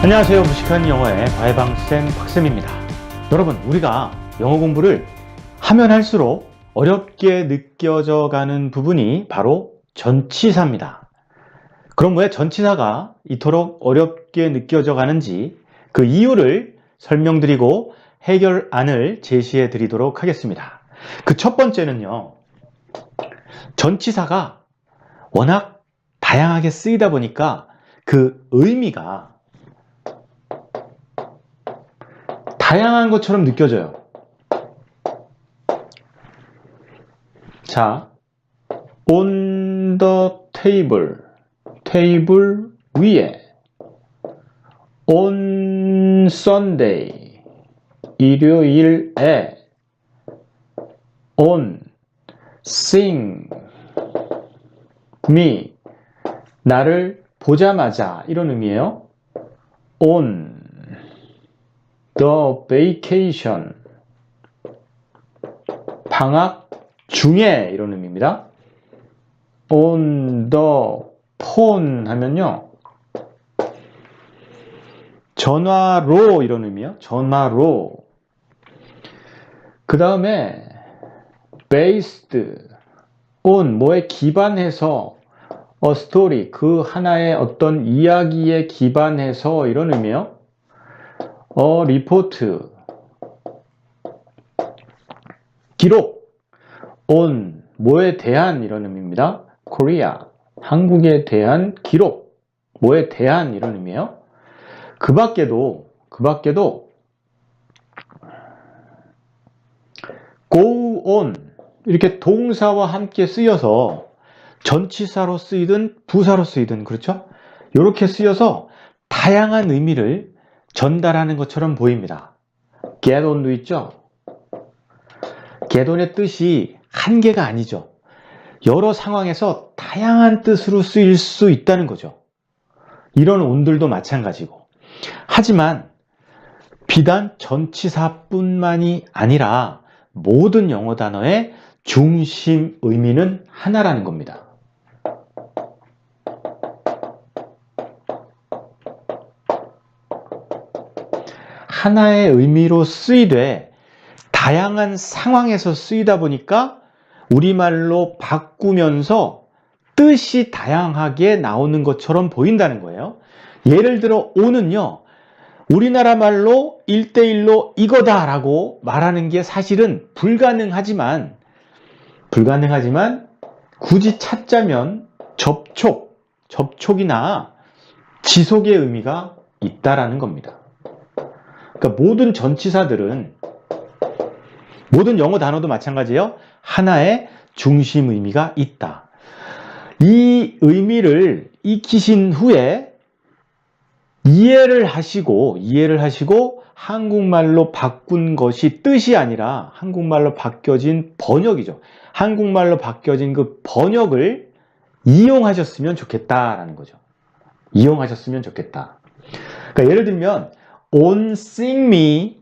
안녕하세요. 무식한 영어의 과외방쌤 박쌤입니다. 여러분, 우리가 영어 공부를 하면 할수록 어렵게 느껴져 가는 부분이 바로 전치사입니다. 그럼 왜 전치사가 이토록 어렵게 느껴져 가는지 그 이유를 설명드리고 해결안을 제시해 드리도록 하겠습니다. 그 첫 번째는요, 전치사가 워낙 다양하게 쓰이다 보니까 그 의미가 다양한 것처럼 느껴져요. 자, on the table, 테이블 위에, on Sunday, 일요일에, on, seeing me, 나를 보자마자, 이런 의미예요. on the vacation, 방학 중에, 이런 의미입니다. on the phone 하면요, 전화로, 이런 의미요. 전화로. 그 다음에 based on, 뭐에 기반해서, a story, 그 하나의 어떤 이야기에 기반해서, 이런 의미요. report, 기록. on, 뭐에 대한, 이런 의미입니다. Korea, 한국에 대한 기록. 뭐에 대한, 이런 의미예요. 그 밖에도 go on, 이렇게 동사와 함께 쓰여서 전치사로 쓰이든 부사로 쓰이든, 그렇죠? 이렇게 쓰여서 다양한 의미를 전달하는 것처럼 보입니다. get on도 있죠? get on의 뜻이 한 개가 아니죠. 여러 상황에서 다양한 뜻으로 쓰일 수 있다는 거죠. 이런 on들도 마찬가지고. 하지만 비단 전치사뿐만이 아니라 모든 영어 단어의 중심 의미는 하나라는 겁니다. 하나의 의미로 쓰이되 다양한 상황에서 쓰이다 보니까 우리말로 바꾸면서 뜻이 다양하게 나오는 것처럼 보인다는 거예요. 예를 들어 on은요, 우리나라 말로 1대1로 이거다 라고 말하는 게 사실은 불가능하지만 굳이 찾자면 접촉이나 지속의 의미가 있다라는 겁니다. 그러니까 모든 전치사들은, 모든 영어 단어도 마찬가지예요. 하나의 중심 의미가 있다. 이 의미를 익히신 후에 이해를 하시고 한국말로 바꾼 것이 뜻이 아니라 한국말로 바뀌어진 번역이죠. 한국말로 바뀌어진 그 번역을 이용하셨으면 좋겠다라는 거죠. 이용하셨으면 좋겠다. 그러니까 예를 들면 on seeing me,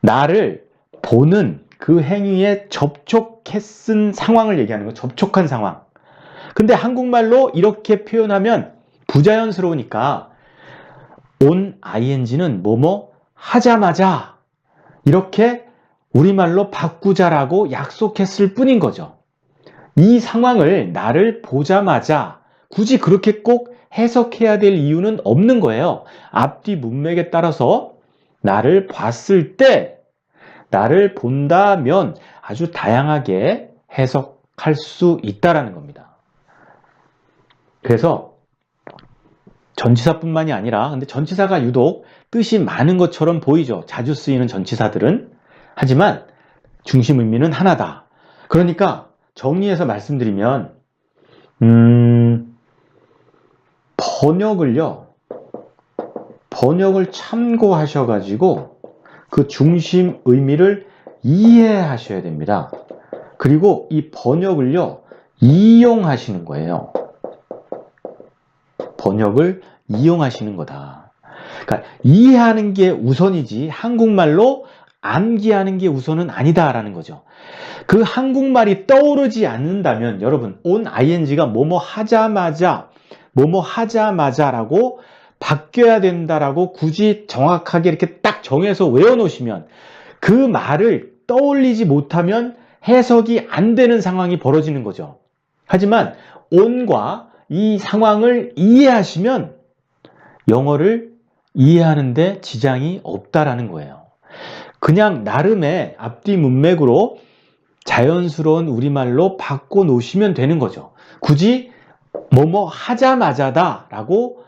나를 보는 그 행위에 접촉했은 상황을 얘기하는 거예요. 접촉한 상황. 근데 한국말로 이렇게 표현하면 부자연스러우니까 on ing는 뭐뭐 하자마자 이렇게 우리말로 바꾸자라고 약속했을 뿐인 거죠. 이 상황을 나를 보자마자 굳이 그렇게 꼭 해석해야 될 이유는 없는 거예요. 앞뒤 문맥에 따라서 나를 봤을 때, 나를 본다면 아주 다양하게 해석할 수 있다라는 겁니다. 그래서 전치사뿐만이 아니라, 근데 전치사가 유독 뜻이 많은 것처럼 보이죠. 자주 쓰이는 전치사들은. 하지만 중심 의미는 하나다. 그러니까 정리해서 말씀드리면 번역을 참고하셔가지고 그 중심 의미를 이해하셔야 됩니다. 그리고 이 번역을요, 이용하시는 거예요. 번역을 이용하시는 거다. 그러니까 이해하는 게 우선이지 한국말로 암기하는 게 우선은 아니다라는 거죠. 그 한국말이 떠오르지 않는다면 여러분 on ing가 뭐뭐 하자마자라고 바뀌어야 된다라고 굳이 정확하게 이렇게 딱 정해서 외워놓으시면 그 말을 떠올리지 못하면 해석이 안 되는 상황이 벌어지는 거죠. 하지만 on과 이 상황을 이해하시면 영어를 이해하는데 지장이 없다라는 거예요. 그냥 나름의 앞뒤 문맥으로 자연스러운 우리말로 바꿔놓으시면 되는 거죠. 굳이 뭐뭐 하자마자다 라고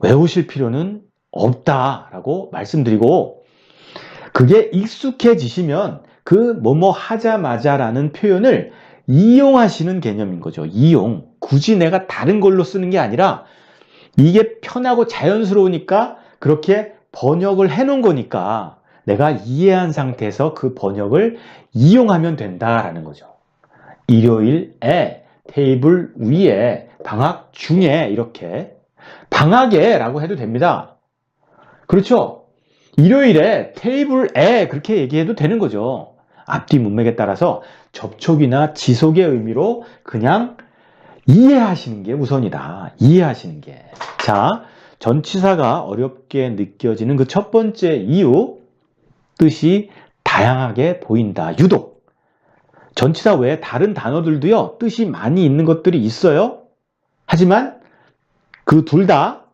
외우실 필요는 없다라고 말씀드리고, 그게 익숙해지시면 그 뭐뭐 하자마자라는 표현을 이용하시는 개념인 거죠. 이용. 굳이 내가 다른 걸로 쓰는 게 아니라 이게 편하고 자연스러우니까 그렇게 번역을 해놓은 거니까 내가 이해한 상태에서 그 번역을 이용하면 된다라는 거죠. 일요일에 테이블 위에, 방학 중에, 이렇게 방학에 라고 해도 됩니다. 그렇죠? 일요일에 테이블에 그렇게 얘기해도 되는 거죠. 앞뒤 문맥에 따라서 접촉이나 지속의 의미로 그냥 이해하시는 게 우선이다. 이해하시는 게. 자, 전치사가 어렵게 느껴지는 그 첫 번째 이유, 뜻이 다양하게 보인다. 유독 전치사 외에 다른 단어들도요, 뜻이 많이 있는 것들이 있어요. 하지만 그 둘 다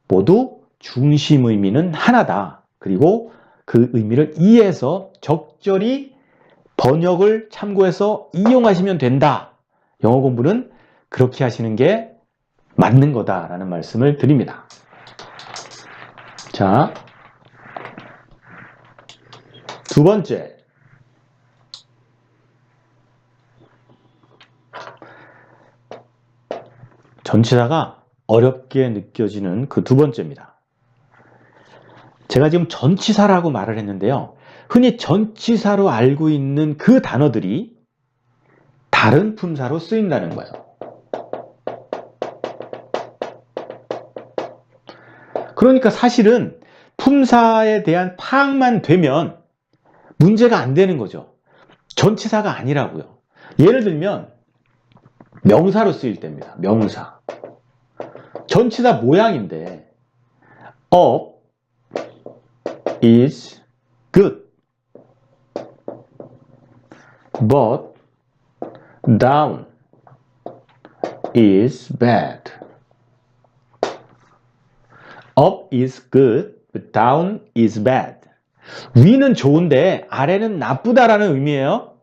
모두 중심 의미는 하나다. 그리고 그 의미를 이해해서 적절히 번역을 참고해서 이용하시면 된다. 영어 공부는 그렇게 하시는 게 맞는 거다라는 말씀을 드립니다. 자, 두 번째. 전치사가 어렵게 느껴지는 그 두 번째입니다. 제가 지금 전치사라고 말을 했는데요. 흔히 전치사로 알고 있는 그 단어들이 다른 품사로 쓰인다는 거예요. 그러니까 사실은 품사에 대한 파악만 되면 문제가 안 되는 거죠. 전치사가 아니라고요. 예를 들면 명사로 쓰일 때입니다. 명사. 전치사 모양인데 up is good, but down is bad. up is good, but down is bad. 위는 좋은데 아래는 나쁘다라는 의미예요.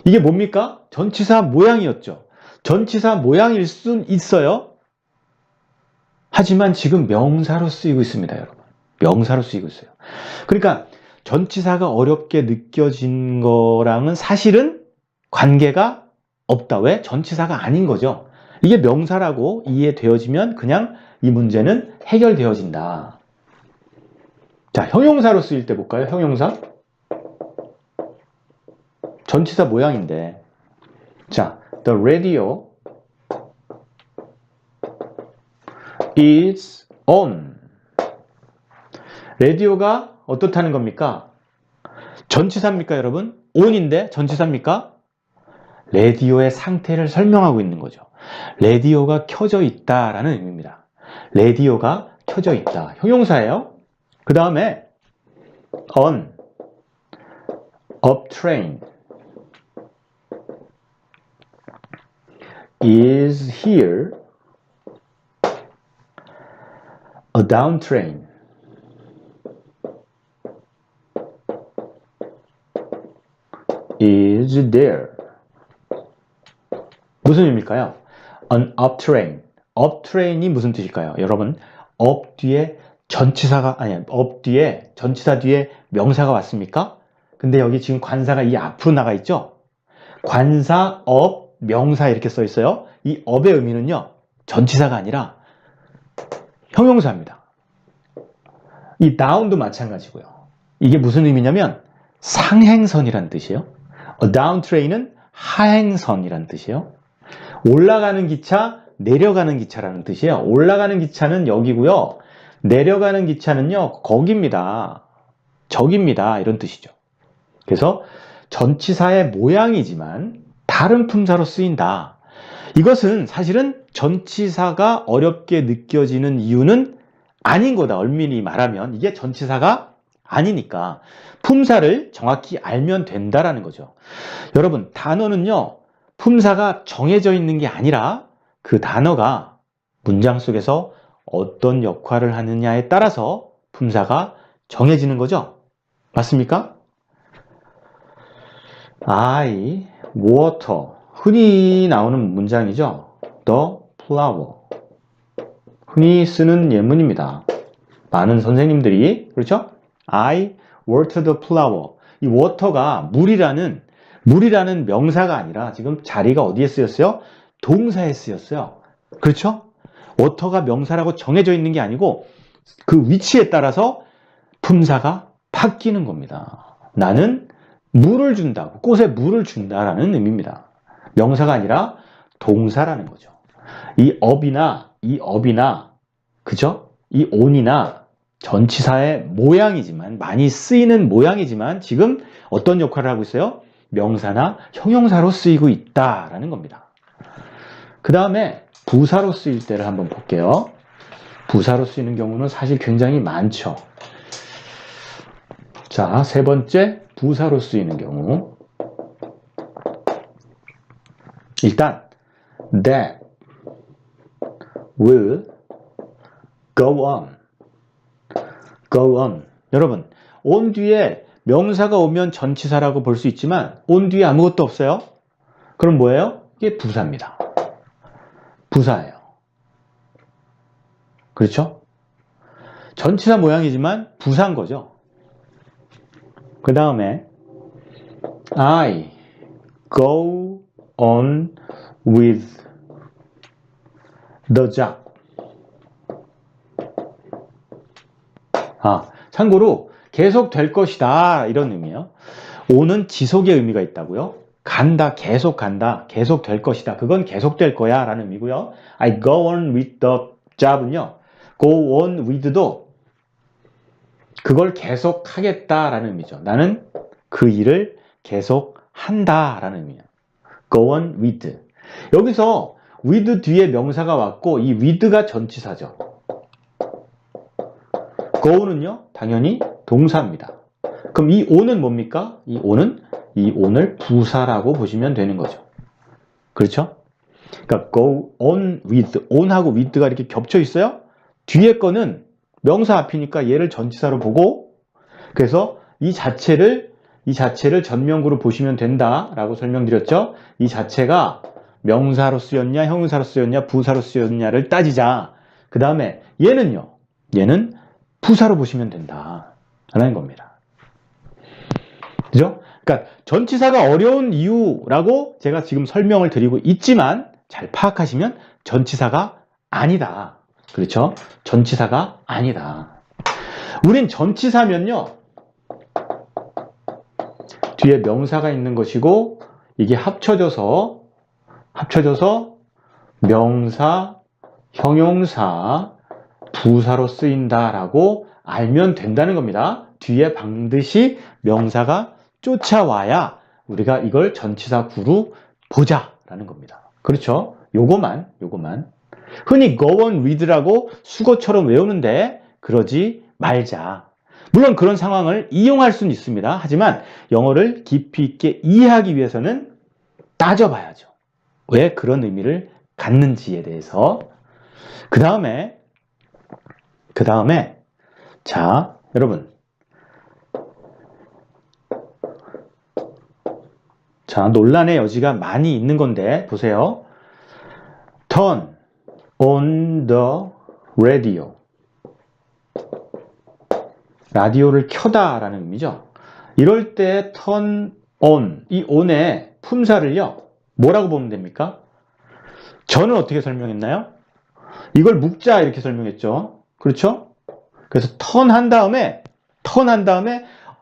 이게 뭡니까? 전치사 모양이었죠. 전치사 모양일 수 있어요. 하지만 지금 명사로 쓰이고 있습니다, 여러분. 명사로 쓰이고 있어요. 그러니까 전치사가 어렵게 느껴진 거랑은 사실은 관계가 없다. 왜? 전치사가 아닌 거죠. 이게 명사라고 이해되어지면 그냥 이 문제는 해결되어진다. 자, 형용사로 쓰일 때 볼까요? 형용사. 전치사 모양인데, 자, the radio is on. 라디오가 어떻다는 겁니까? 전치사입니까, 여러분? on인데 전치사입니까? 라디오의 상태를 설명하고 있는 거죠. 라디오가 켜져 있다라는 의미입니다. 라디오가 켜져 있다. 형용사예요. 그 다음에 on, up train is here, a down train is there. 무슨 의미일까요? An up train. up train이 무슨 뜻일까요? 여러분, up 뒤에 전치사가, 아니, up 뒤에, 전치사 뒤에 명사가 왔습니까? 근데 여기 지금 관사가 이 앞으로 나가 있죠? 관사, up, 명사 이렇게 써 있어요. 이 up의 의미는요, 전치사가 아니라 형용사입니다. 이 down도 마찬가지고요. 이게 무슨 의미냐면 상행선이란 뜻이에요. A down train은 하행선이란 뜻이에요. 올라가는 기차, 내려가는 기차라는 뜻이에요. 올라가는 기차는 여기고요. 내려가는 기차는요, 거기입니다. 저기입니다. 이런 뜻이죠. 그래서 전치사의 모양이지만 다른 품사로 쓰인다. 이것은 사실은 전치사가 어렵게 느껴지는 이유는 아닌 거다. 얼미리 말하면 이게 전치사가 아니니까 품사를 정확히 알면 된다라는 거죠. 여러분, 단어는요, 품사가 정해져 있는 게 아니라 그 단어가 문장 속에서 어떤 역할을 하느냐에 따라서 품사가 정해지는 거죠. 맞습니까? I, water. 흔히 나오는 문장이죠. The flower. 흔히 쓰는 예문입니다. 많은 선생님들이, 그렇죠? I water the flower. 이 water가 물이라는 명사가 아니라 지금 자리가 어디에 쓰였어요? 동사에 쓰였어요. 그렇죠? water가 명사라고 정해져 있는 게 아니고 그 위치에 따라서 품사가 바뀌는 겁니다. 나는 물을 준다, 꽃에 물을 준다라는 의미입니다. 명사가 아니라 동사라는 거죠. 이 업이나, 그죠? 이 on이나 전치사의 모양이지만, 많이 쓰이는 모양이지만, 지금 어떤 역할을 하고 있어요? 명사나 형용사로 쓰이고 있다라는 겁니다. 그 다음에 부사로 쓰일 때를 한번 볼게요. 부사로 쓰이는 경우는 사실 굉장히 많죠. 자, 세 번째, 부사로 쓰이는 경우. 일단, that will go on. go on. 여러분, on 뒤에 명사가 오면 전치사라고 볼 수 있지만, on 뒤에 아무것도 없어요? 그럼 뭐예요? 이게 부사입니다. 부사예요. 그렇죠? 전치사 모양이지만 부사인 거죠. 그 다음에 I go on with the job. 참고로 계속 될 것이다 이런 의미예요. on은 지속의 의미가 있다고요. 간다, 계속 간다, 계속 될 것이다. 그건 계속 될 거야 라는 의미고요. I go on with the job은요. go on with도 그걸 계속 하겠다라는 의미죠. 나는 그 일을 계속 한다라는 의미예요. go on with. 여기서 with 뒤에 명사가 왔고 이 with가 전치사죠. go는요, 당연히 동사입니다. 그럼 이 on은 뭡니까? 이 on을 부사라고 보시면 되는 거죠. 그렇죠? 그러니까 go on with, on하고 with가 이렇게 겹쳐 있어요. 뒤에 거는 명사 앞이니까 얘를 전치사로 보고, 그래서 이 자체를 전명구로 보시면 된다라고 설명드렸죠. 이 자체가 명사로 쓰였냐, 형용사로 쓰였냐, 부사로 쓰였냐를 따지자. 그 다음에 얘는 부사로 보시면 된다라는 겁니다. 그죠? 그러니까 전치사가 어려운 이유라고 제가 지금 설명을 드리고 있지만 잘 파악하시면 전치사가 아니다. 그렇죠? 전치사가 아니다. 우린 전치사면요, 뒤에 명사가 있는 것이고 이게 합쳐져서 명사, 형용사, 부사로 쓰인다라고 알면 된다는 겁니다. 뒤에 반드시 명사가 쫓아와야 우리가 이걸 전치사 구로 보자라는 겁니다. 그렇죠? 요거만. 흔히 go on with라고 수거처럼 외우는데 그러지 말자. 물론 그런 상황을 이용할 수는 있습니다. 하지만 영어를 깊이 있게 이해하기 위해서는 따져봐야죠. 왜 그런 의미를 갖는지에 대해서. 그 다음에 자, 여러분, 자, 논란의 여지가 많이 있는 건데 보세요. Turn on the radio. 라디오를 켜다라는 의미죠. 이럴 때 turn on, 이 on의 품사를요, 뭐라고 보면 됩니까? 저는 어떻게 설명했나요? 이걸 묵자 이렇게 설명했죠. 그렇죠? 그래서 turn 한 다음에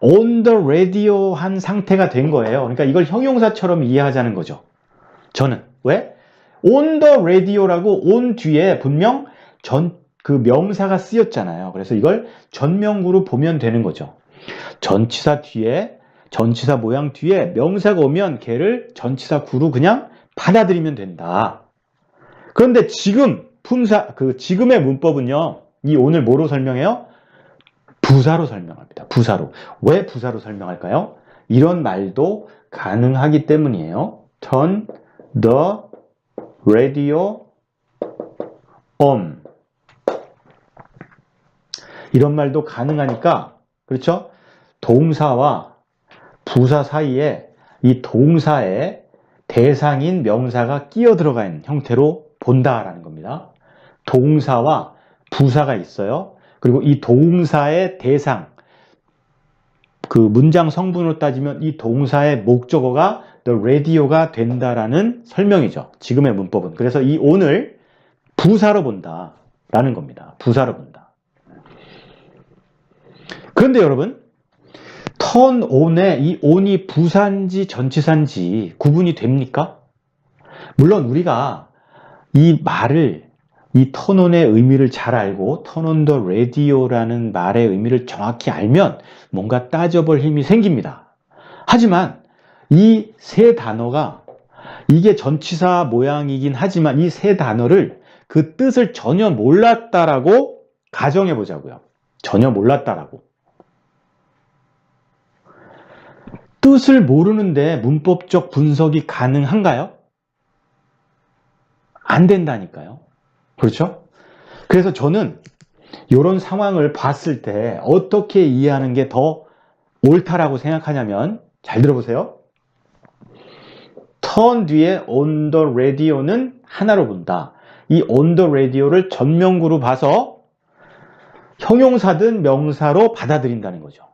on the radio 한 상태가 된 거예요. 그러니까 이걸 형용사처럼 이해하자는 거죠. 저는. 왜? on the radio라고 on 뒤에 분명 그 명사가 쓰였잖아요. 그래서 이걸 전명구로 보면 되는 거죠. 전치사 모양 뒤에 명사가 오면 걔를 전치사 구로 그냥 받아들이면 된다. 그런데 지금 지금의 문법은요, 이 on을 뭐로 설명해요? 부사로 설명합니다. 부사로. 왜 부사로 설명할까요? 이런 말도 가능하기 때문이에요. Turn the radio on. 이런 말도 가능하니까, 그렇죠? 동사와 부사 사이에 이 동사의 대상인 명사가 끼어 들어간 형태로 본다라는 겁니다. 동사와 부사가 있어요. 그리고 이 동사의 대상, 그 문장 성분으로 따지면 이 동사의 목적어가 the radio가 된다라는 설명이죠. 지금의 문법은. 그래서 이 on을 부사로 본다라는 겁니다. 부사로 본다. 그런데 여러분, turn on에 이 on이 부사인지 전치사인지 구분이 됩니까? 물론 우리가 이 말을, 이 turn on의 의미를 잘 알고 turn on the radio라는 말의 의미를 정확히 알면 뭔가 따져볼 힘이 생깁니다. 하지만 이 세 단어가, 이게 전치사 모양이긴 하지만 이 세 단어를 그 뜻을 전혀 몰랐다라고 가정해 보자고요. 전혀 몰랐다라고. 뜻을 모르는데 문법적 분석이 가능한가요? 안 된다니까요. 그렇죠? 그래서 저는 이런 상황을 봤을 때 어떻게 이해하는 게 더 옳다라고 생각하냐면, 잘 들어보세요. turn 뒤에 on the radio는 하나로 본다. 이 on the radio를 전명구로 봐서 형용사든 명사로 받아들인다는 거죠.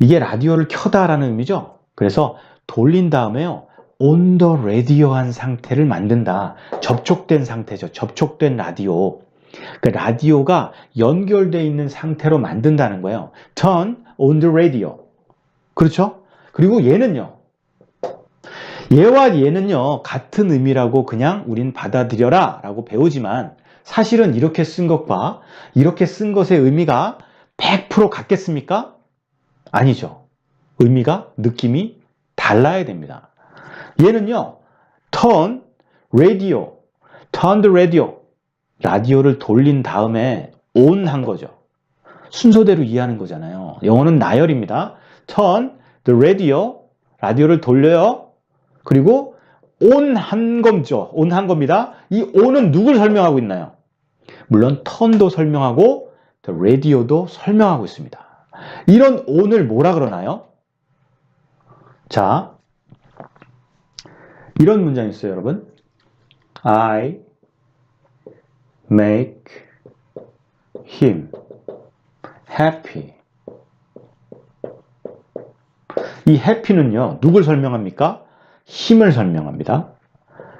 이게 라디오를 켜다라는 의미죠. 그래서 돌린 다음에요, on the radio 한 상태를 만든다. 접촉된 상태죠. 접촉된 라디오. 그 라디오가 연결되어 있는 상태로 만든다는 거예요. turn on the radio. 그렇죠? 그리고 얘는요, 얘와 얘는요 같은 의미라고 그냥 우린 받아들여라 라고 배우지만, 사실은 이렇게 쓴 것과 이렇게 쓴 것의 의미가 100% 같겠습니까? 아니죠. 의미가, 느낌이 달라야 됩니다. 얘는요, turn radio, turn the radio, 라디오를 돌린 다음에 on 한 거죠. 순서대로 이해하는 거잖아요. 영어는 나열입니다. turn the radio, 라디오를 돌려요. 그리고 on 한 거죠. on 한 겁니다. 이 on은 누굴 설명하고 있나요? 물론 turn도 설명하고 the radio도 설명하고 있습니다. 이런 on을 뭐라 그러나요? 자, 이런 문장이 있어요, 여러분. I make him happy. 이 happy는요, 누굴 설명합니까? 힘을 설명합니다.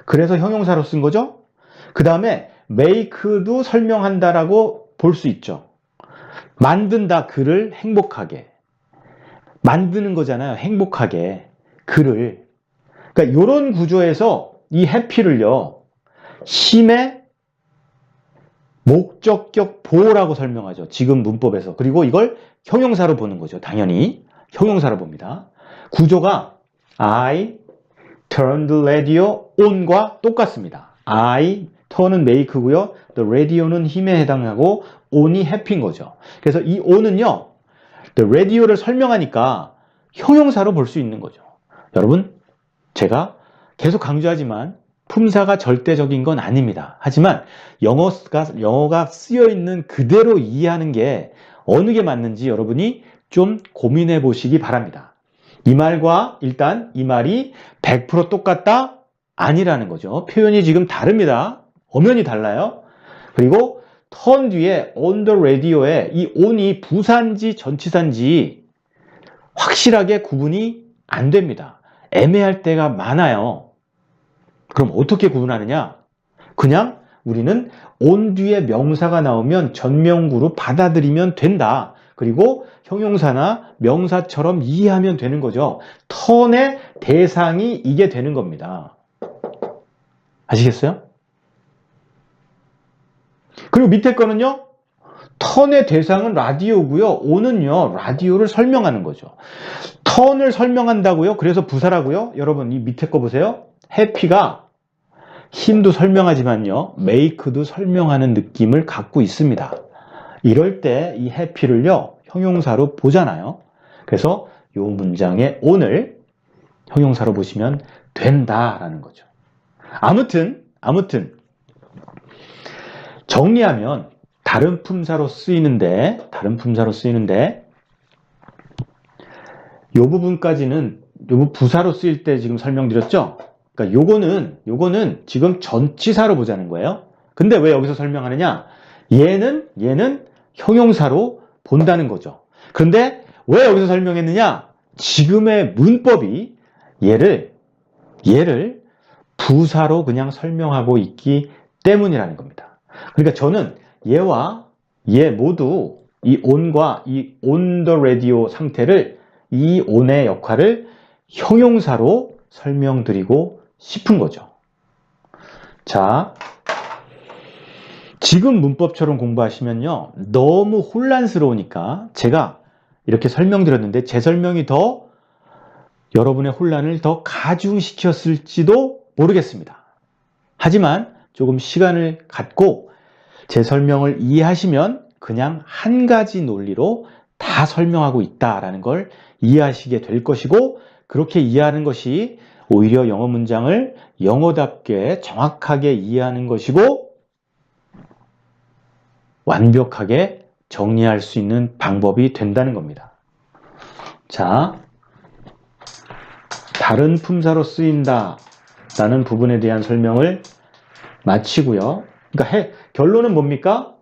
그래서 형용사로 쓴 거죠? 그 다음에 make도 설명한다라고 볼 수 있죠. 만든다, 그를 행복하게. 만드는 거잖아요, 행복하게. 그를. 그러니까 이런 구조에서 이 happy를요, 힘의 목적격 보호라고 설명하죠. 지금 문법에서. 그리고 이걸 형용사로 보는 거죠. 당연히 형용사로 봅니다. 구조가 I turn the radio on과 똑같습니다. I, turn은 make고요. the radio는 힘에 해당하고 on이 happy인 거죠. 그래서 이 on은요, the radio를 설명하니까 형용사로 볼 수 있는 거죠. 여러분, 제가 계속 강조하지만 품사가 절대적인 건 아닙니다. 하지만 영어가 쓰여 있는 그대로 이해하는 게 어느 게 맞는지 여러분이 좀 고민해 보시기 바랍니다. 이 말과 일단 이 말이 100% 똑같다? 아니라는 거죠. 표현이 지금 다릅니다. 엄연히 달라요. 그리고 turn 뒤에 on the radio에 이 on이 부사인지 전치사인지 확실하게 구분이 안 됩니다. 애매할 때가 많아요. 그럼 어떻게 구분하느냐? 그냥 우리는 on 뒤에 명사가 나오면 전명구로 받아들이면 된다. 그리고 형용사나 명사처럼 이해하면 되는 거죠. turn의 대상이 이게 되는 겁니다. 아시겠어요? 그리고 밑에 거는요, turn의 대상은 라디오고요. on은요, 라디오를 설명하는 거죠. turn을 설명한다고요? 그래서 부사라고요? 여러분, 이 밑에 거 보세요. happy가 힘도 설명하지만요, make도 설명하는 느낌을 갖고 있습니다. 이럴 때 이 happy를요, 형용사로 보잖아요. 그래서 이 문장의 on을 형용사로 보시면 된다라는 거죠. 아무튼 정리하면 다른 품사로 쓰이는데 이 부분까지는 요 부사로 쓰일 때 지금 설명드렸죠? 그러니까 요거는 지금 전치사로 보자는 거예요. 근데 왜 여기서 설명하느냐? 얘는 형용사로 본다는 거죠. 그런데 왜 여기서 설명했느냐? 지금의 문법이 얘를 부사로 그냥 설명하고 있기 때문이라는 겁니다. 그러니까 저는 얘와 얘 모두 이 on과 이 on the radio 상태를, 이 on의 역할을 형용사로 설명드리고 싶은 거죠. 자, 지금 문법처럼 공부하시면요, 너무 혼란스러우니까 제가 이렇게 설명드렸는데 제 설명이 더 여러분의 혼란을 더 가중시켰을지도 모르겠습니다. 하지만 조금 시간을 갖고 제 설명을 이해하시면 그냥 한 가지 논리로 다 설명하고 있다라는 걸 이해하시게 될 것이고, 그렇게 이해하는 것이 오히려 영어 문장을 영어답게 정확하게 이해하는 것이고 완벽하게 정리할 수 있는 방법이 된다는 겁니다. 자, 다른 품사로 쓰인다 라는 부분에 대한 설명을 마치고요. 그러니까 결론은 뭡니까?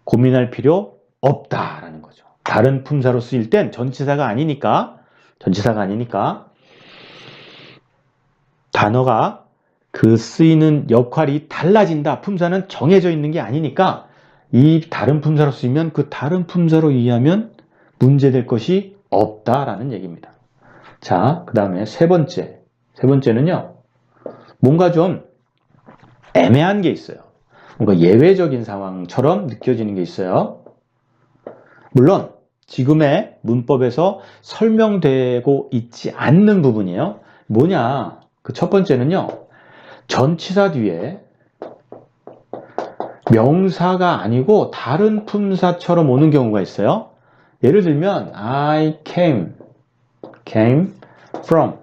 고민할 필요 없다라는 거죠. 다른 품사로 쓰일 땐 전치사가 아니니까 단어가 그 쓰이는 역할이 달라진다. 품사는 정해져 있는 게 아니니까 이 다른 품사로 쓰이면 그 다른 품사로 이해하면 문제될 것이 없다라는 얘기입니다. 자, 그 다음에 세 번째는요, 뭔가 좀 애매한 게 있어요. 뭔가 예외적인 상황처럼 느껴지는 게 있어요. 물론 지금의 문법에서 설명되고 있지 않는 부분이에요. 뭐냐? 그 첫 번째는요, 전치사 뒤에 명사가 아니고 다른 품사처럼 오는 경우가 있어요. 예를 들면 I came from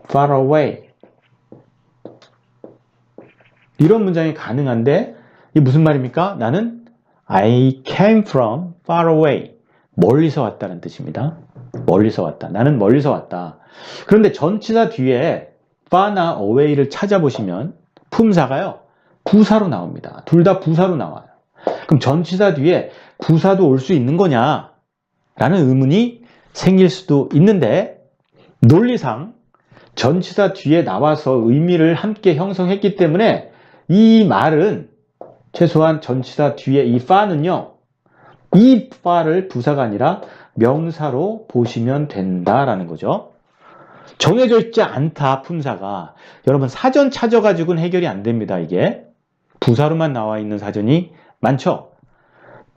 far away, 이런 문장이 가능한데 이게 무슨 말입니까? 나는 I came from far away, 멀리서 왔다는 뜻입니다. 멀리서 왔다. 나는 멀리서 왔다. 그런데 전치사 뒤에 far나 away를 찾아보시면 품사가요, 부사로 나옵니다. 둘 다 부사로 나와요. 그럼 전치사 뒤에 부사도 올 수 있는 거냐? 라는 의문이 생길 수도 있는데, 논리상 전치사 뒤에 나와서 의미를 함께 형성했기 때문에 이 말은, 최소한 전치사 뒤에 이 fa는요, 이 fa를 부사가 아니라 명사로 보시면 된다라는 거죠. 정해져 있지 않다, 품사가. 여러분, 사전 찾아가지고는 해결이 안 됩니다. 이게 부사로만 나와 있는 사전이 많죠.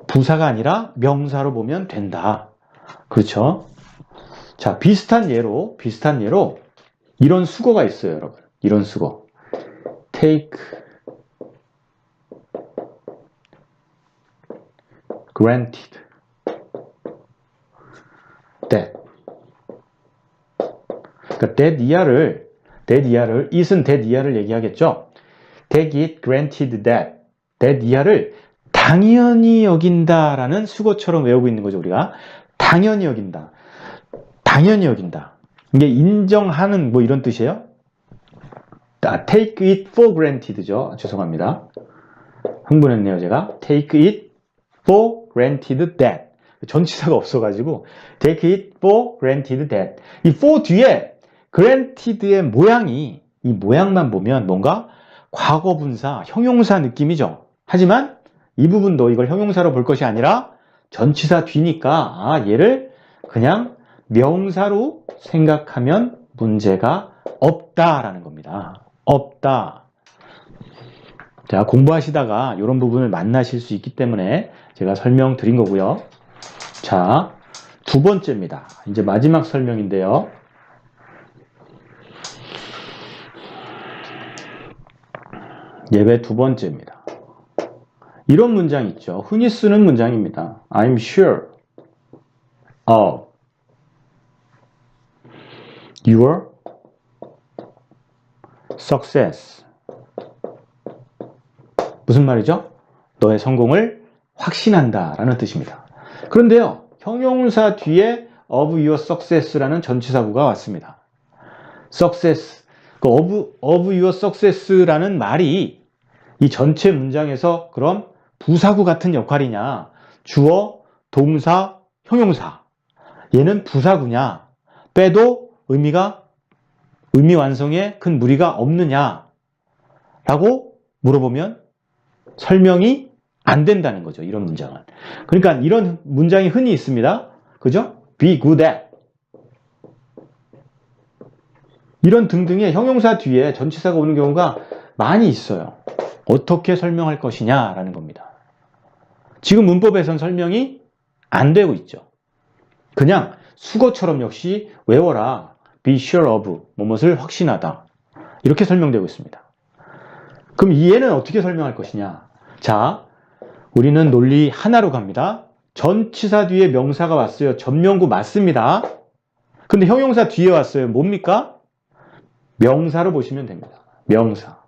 부사가 아니라 명사로 보면 된다. 그렇죠? 자, 비슷한 예로 이런 수거가 있어요, 여러분. 이런 수거. take granted that. 그러니까 that 이하를 it은 that 이하를 얘기하겠죠. take it granted that 이하를 당연히 여긴다라는 수거처럼 외우고 있는 거죠. 우리가 당연히 여긴다. 이게 인정하는 뭐 이런 뜻이에요. take it for granted죠. 죄송합니다. 흥분했네요, 제가. take it for granted that. 전치사가 없어가지고 take it for granted that. 이 for 뒤에 granted의 모양이, 이 모양만 보면 뭔가 과거분사, 형용사 느낌이죠. 하지만 이 부분도 이걸 형용사로 볼 것이 아니라 전치사 뒤니까 얘를 그냥 명사로 생각하면 문제가 없다라는 겁니다. 없다. 자, 공부하시다가 이런 부분을 만나실 수 있기 때문에 제가 설명드린 거고요. 자, 두 번째입니다. 이제 마지막 설명인데요. 예배 두 번째입니다. 이런 문장 있죠. 흔히 쓰는 문장입니다. I'm sure of your success. 무슨 말이죠? 너의 성공을 확신한다 라는 뜻입니다. 그런데요, 형용사 뒤에 of your success라는 전치사구가 왔습니다. success, of your success라는 말이 이 전체 문장에서 그럼 부사구 같은 역할이냐, 주어, 동사, 형용사, 얘는 부사구냐, 빼도 의미 완성에 큰 무리가 없느냐 라고 물어보면 설명이 안 된다는 거죠. 이런 문장은. 그러니까 이런 문장이 흔히 있습니다. 그죠? be good at. 이런 등등의 형용사 뒤에 전치사가 오는 경우가 많이 있어요. 어떻게 설명할 것이냐라는 겁니다. 지금 문법에선 설명이 안 되고 있죠. 그냥 수거처럼 역시 외워라. be sure of, 무엇을 확신하다. 이렇게 설명되고 있습니다. 그럼 얘는 어떻게 설명할 것이냐? 자, 우리는 논리 하나로 갑니다. 전치사 뒤에 명사가 왔어요. 전명구 맞습니다. 근데 형용사 뒤에 왔어요. 뭡니까? 명사로 보시면 됩니다. 명사.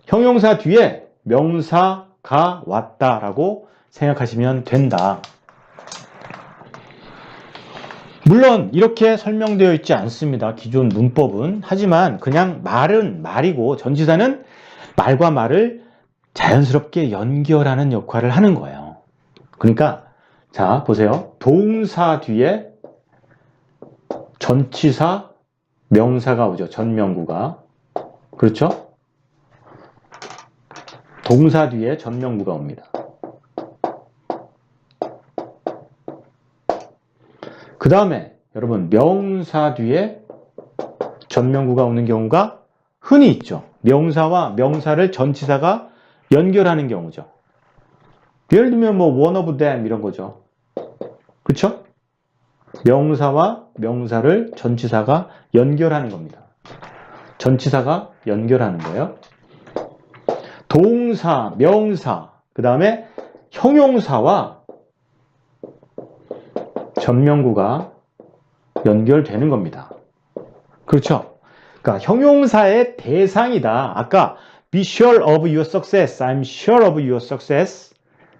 형용사 뒤에 명사가 왔다라고 생각하시면 된다. 물론 이렇게 설명되어 있지 않습니다. 기존 문법은. 하지만 그냥 말은 말이고 전치사는 말과 말을 자연스럽게 연결하는 역할을 하는 거예요. 그러니까 자 보세요. 동사 뒤에 전치사 명사가 오죠. 전명구가. 그렇죠? 동사 뒤에 전명구가 옵니다. 그 다음에 여러분 명사 뒤에 전명구가 오는 경우가 흔히 있죠. 명사와 명사를 전치사가 연결하는 경우죠. 예를 들면 뭐 one of them 이런 거죠. 그렇죠? 명사와 명사를 전치사가 연결하는 겁니다. 전치사가 연결하는 거예요. 동사, 명사, 그 다음에 형용사와 전명구가 연결되는 겁니다. 그렇죠? 그러니까 형용사의 대상이다. 아까 be sure of your success, I'm sure of your success.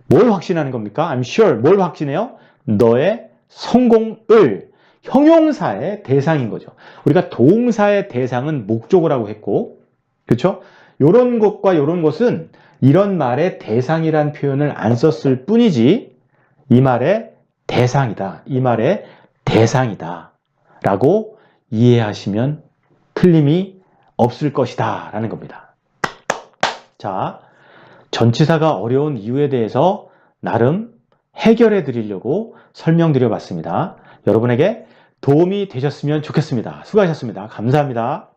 뭘 확신하는 겁니까? I'm sure. 뭘 확신해요? 너의 성공을. 형용사의 대상인 거죠. 우리가 동사의 대상은 목적어라고 했고, 그렇죠? 요런 것과 요런 것은 이런 말의 대상이란 표현을 안 썼을 뿐이지 이 말의 대상이다. 이 말의 대상이다. 라고 이해하시면 틀림이 없을 것이다. 라는 겁니다. 자, 전치사가 어려운 이유에 대해서 나름 해결해 드리려고 설명드려 봤습니다. 여러분에게 도움이 되셨으면 좋겠습니다. 수고하셨습니다. 감사합니다.